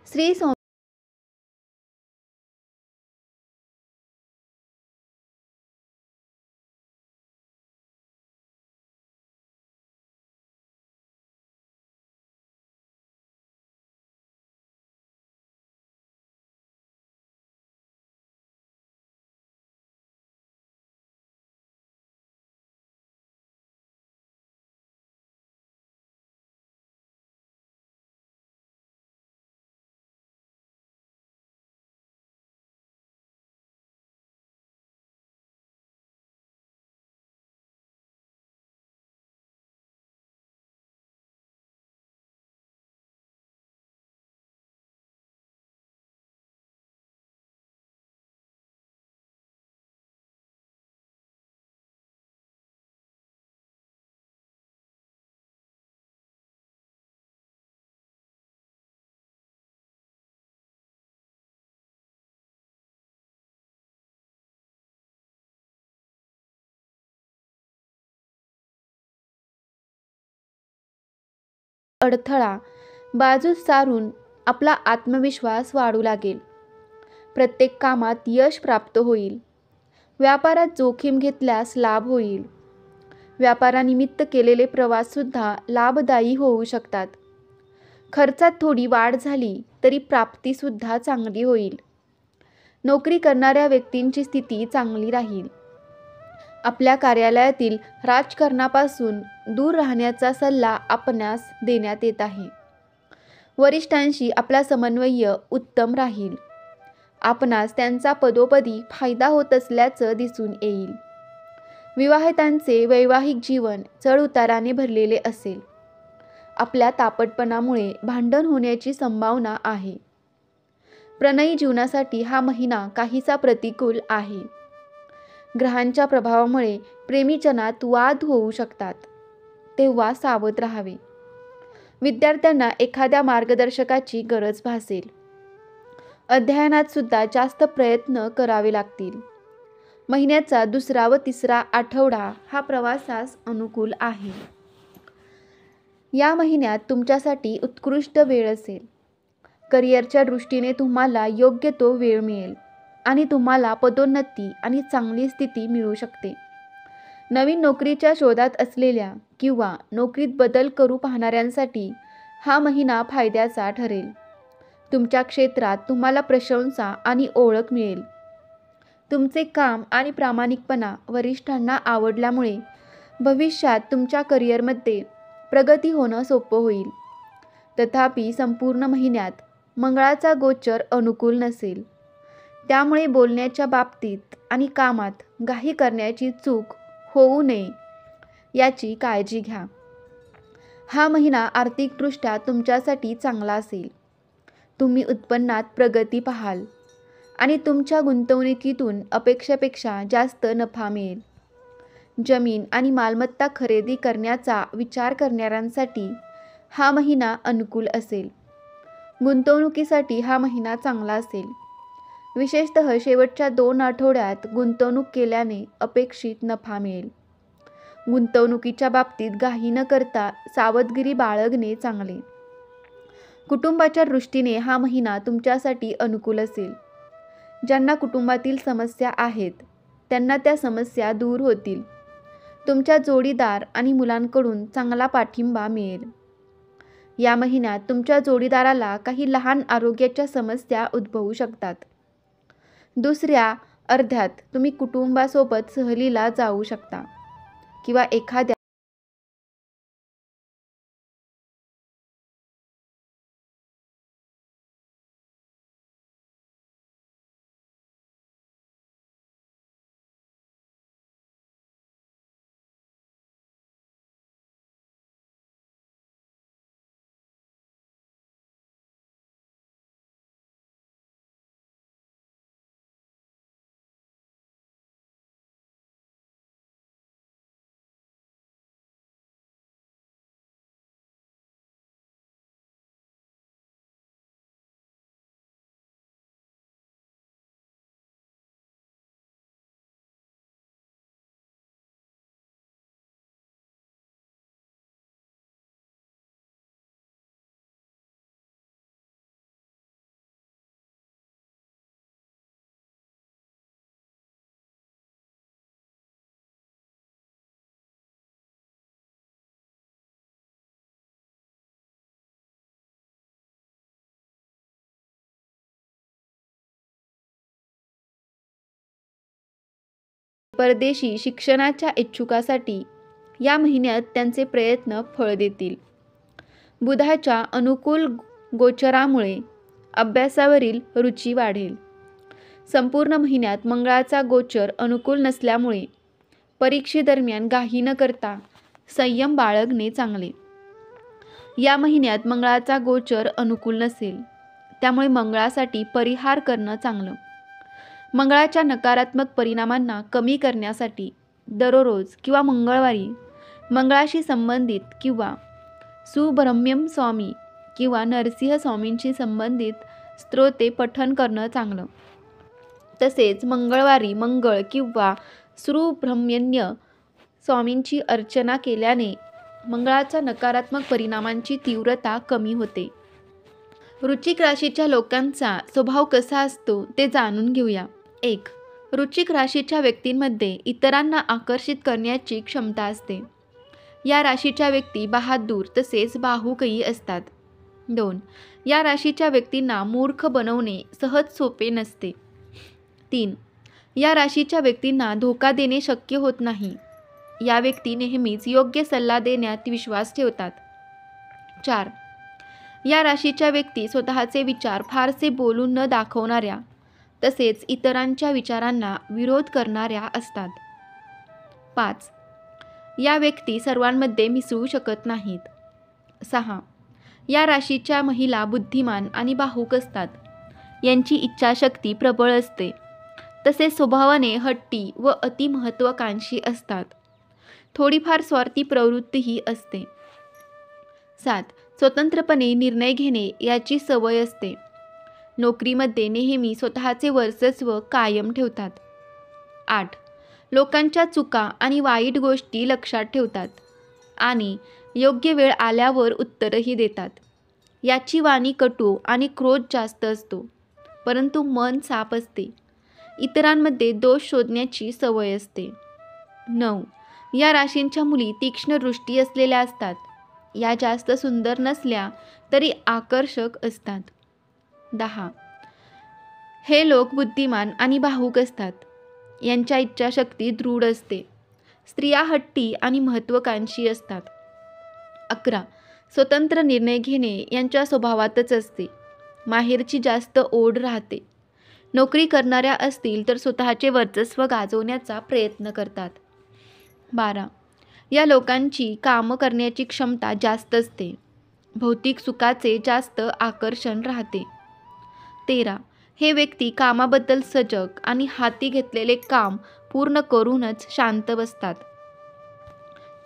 स्त्री सं अडथळा बाजूस सारून आपला आत्मविश्वास वाढू लागेल. प्रत्येक कामात यश प्राप्त होईल. व्यापारात जोखीम घेतल्यास लाभ होईल. व्यापारानिमित्त केलेले प्रवाससुद्धा लाभदायी होऊ शकतात. खर्चात थोडी वाढ झाली तरी प्राप्तीसुद्धा चांगली होईल. नोकरी करणाऱ्या व्यक्तींची स्थिती चांगली राहील. आपल्या कार्यालयातील राजकारणापासून दूर राहण्याचा सल्ला आपणास देण्यात येत आहे. वरिष्ठांशी आपला समन्वय उत्तम राहील. आपणास त्यांचा पदोपदी फायदा होत असल्याचं दिसून येईल. विवाहितांचे वैवाहिक जीवन चढउताराने भरलेले असेल. आपल्या तापटपणामुळे भांडण होण्याची संभावना आहे. प्रणयी जीवनासाठी हा महिना काहीसा प्रतिकूल आहे. ग्रहांच्या प्रभावामुळे प्रेमीजनात वाद होऊ शकतात, तेव्हा सावध राहावे. विद्यार्थ्यांना एखाद्या मार्गदर्शकाची गरज भासेल. अध्ययनात सुद्धा जास्त प्रयत्न करावे लागतील. महिन्याचा दुसरा व तिसरा आठवडा हा प्रवासास अनुकूल आहे. या महिन्यात तुमच्यासाठी उत्कृष्ट वेळ असेल. करिअरच्या दृष्टीने तुम्हाला योग्य तो वेळ मिळेल आणि तुम्हाला पदोन्नती आणि चांगली स्थिती मिळू शकते. नवीन नोकरीच्या शोधात असलेल्या किंवा नोकरीत बदल करू पाहणाऱ्यांसाठी हा महिना फायद्याचा ठरेल. तुमच्या क्षेत्रात तुम्हाला प्रशंसा आणि ओळख मिळेल. तुमचे काम आणि प्रामाणिकपणा वरिष्ठांना आवडल्यामुळे भविष्यात तुमच्या करिअरमध्ये प्रगती होणं सोपं होईल. तथापि संपूर्ण महिन्यात मंगळाचा गोचर अनुकूल नसेल. त्यामुळे बोलण्याच्या बाबतीत आणि कामात घाई करण्याची चूक होऊ नये याची काळजी घ्या. हा महिना आर्थिकदृष्ट्या तुमच्यासाठी चांगला असेल. तुम्ही उत्पन्नात प्रगती पाहाल आणि तुमच्या गुंतवणुकीतून अपेक्षेपेक्षा जास्त नफा मिळेल. जमीन आणि मालमत्ता खरेदी करण्याचा विचार करणाऱ्यांसाठी हा महिना अनुकूल असेल. गुंतवणुकीसाठी हा महिना चांगला असेल. विशेषतः शेवटच्या 2 आठवड्यात गुंतवणूक केल्याने अपेक्षित नफा मिळेल. गुंतवणुकीच्या बाबतीत घाई न करता सावधगिरी बाळगणे चांगले. कुटुंबाच्या दृष्टीने हा महिना तुमच्यासाठी अनुकूल असेल. ज्यांना कुटुंबातील समस्या आहेत त्यांना त्या समस्या दूर होतील. तुमच्या जोडीदार आणि मुलांकडून चांगला पाठिंबा मिळेल. या महिन्यात तुमच्या जोडीदाराला काही लहान आरोग्याच्या समस्या उद्भवू शकतात. दुसऱ्या अर्ध्यात तुम्ही कुटुंबासोबत सहलीला जाऊ शकता किंवा एखाद्या परदेशी शिक्षणाच्या इच्छुकासाठी या महिन्यात त्यांचे प्रयत्न फळ देतील. बुधाच्या अनुकूल गोचरामुळे अभ्यासावरील रुची वाढेल. संपूर्ण महिन्यात मंगळाचा गोचर अनुकूल नसल्यामुळे परीक्षेदरम्यान घाई न करता संयम बाळगणे चांगले. या महिन्यात मंगळाचा गोचर अनुकूल नसेल, त्यामुळे मंगळासाठी परिहार करणं चांगलं. मंगळाच्या नकारात्मक परिणामांना कमी करण्यासाठी दररोज किंवा मंगळवारी मंगळाशी संबंधित किंवा सुब्रह्मण्यम स्वामी किंवा नरसिंह स्वामींशी संबंधित स्तोत्रे पठण करणं चांगलं. तसेच मंगळवारी मंगळ किंवा सुब्रह्मण्य स्वामींची अर्चना केल्याने मंगळाच्या नकारात्मक परिणामांची तीव्रता कमी होते. वृश्चिक राशीच्या लोकांचा स्वभाव कसा असतो ते जाणून घेऊया. 1. वृश्चिक राशीच्या व्यक्तींमध्ये इतरांना आकर्षित करण्याची क्षमता असते. या राशीच्या व्यक्ती बहादूर तसेच भावुकही असतात. 2. या राशीच्या व्यक्तींना मूर्ख बनवणे सहज सोपे नसते. 3. या राशीच्या व्यक्तींना धोका देणे शक्य होत नाही. या व्यक्ती नेहमीच योग्य सल्ला देण्यात विश्वास ठेवतात. 4. या राशीच्या व्यक्ती स्वतःचे विचार फारसे बोलून न दाखवणाऱ्या तसेच इतरांच्या विचारांना विरोध करणाऱ्या असतात. 5. या व्यक्ती सर्वांमध्ये मिसळू शकत नाहीत. 6. या राशीच्या महिला बुद्धिमान आणि भावुक असतात. यांची इच्छाशक्ती प्रबळ असते. तसेच स्वभावाने हट्टी व अतिमहत्त्वाकांक्षी असतात. थोडीफार स्वार्थी प्रवृत्तीही असते. 7. स्वतंत्रपणे निर्णय घेणे याची सवय असते. नोकरीमध्ये नेहमी स्वतःचे वर्चस्व कायम ठेवतात. 8. लोकांच्या चुका आणि वाईट गोष्टी लक्षात ठेवतात आणि योग्य वेळ आल्यावर उत्तरही देतात. याची वाणी कटू आणि क्रोध जास्त असतो, परंतु मन साफ असते. इतरांमध्ये दोष शोधण्याची सवय असते. 9. या राशींच्या मुली तीक्ष्ण दृष्टी असलेल्या असतात. या जास्त सुंदर नसल्या तरी आकर्षक असतात. 10. हे लोक बुद्धिमान आणि भावुक असतात. यांच्या इच्छाशक्ती दृढ असते. स्त्रिया हट्टी आणि महत्त्वाकांक्षी असतात. 11. स्वतंत्र निर्णय घेणे यांच्या स्वभावातच असते. माहेरची जास्त ओढ राहते. नोकरी करणाऱ्या असतील तर स्वतःचे वर्चस्व गाजवण्याचा प्रयत्न करतात. 12. या लोकांची कामं करण्याची क्षमता जास्त असते. भौतिक सुखाचे जास्त आकर्षण राहते. 13. हे व्यक्ती कामाबद्दल सजग आणि हाती घेतलेले काम पूर्ण करूनच शांत बसतात.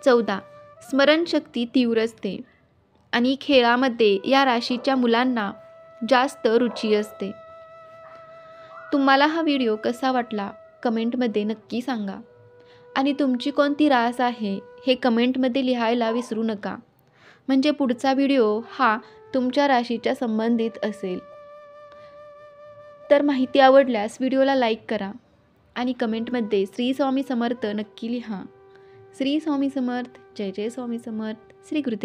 14. स्मरणशक्ती तीव्र असते आणि खेळामध्ये या राशीच्या मुलांना जास्त रुची असते. तुम्हाला हा व्हिडिओ कसा वाटला कमेंटमध्ये नक्की सांगा आणि तुमची कोणती रास आहे हे कमेंटमध्ये लिहायला विसरू नका, म्हणजे पुढचा व्हिडिओ हा तुमच्या राशीच्या संबंधित असेल. तर माहिती आवडल्यास व्हिडिओला लाईक करा आणि कमेंटमध्ये श्री स्वामी समर्थ नक्की लिहा. श्री स्वामी समर्थ. जय जय स्वामी समर्थ. श्री गुरुदेव.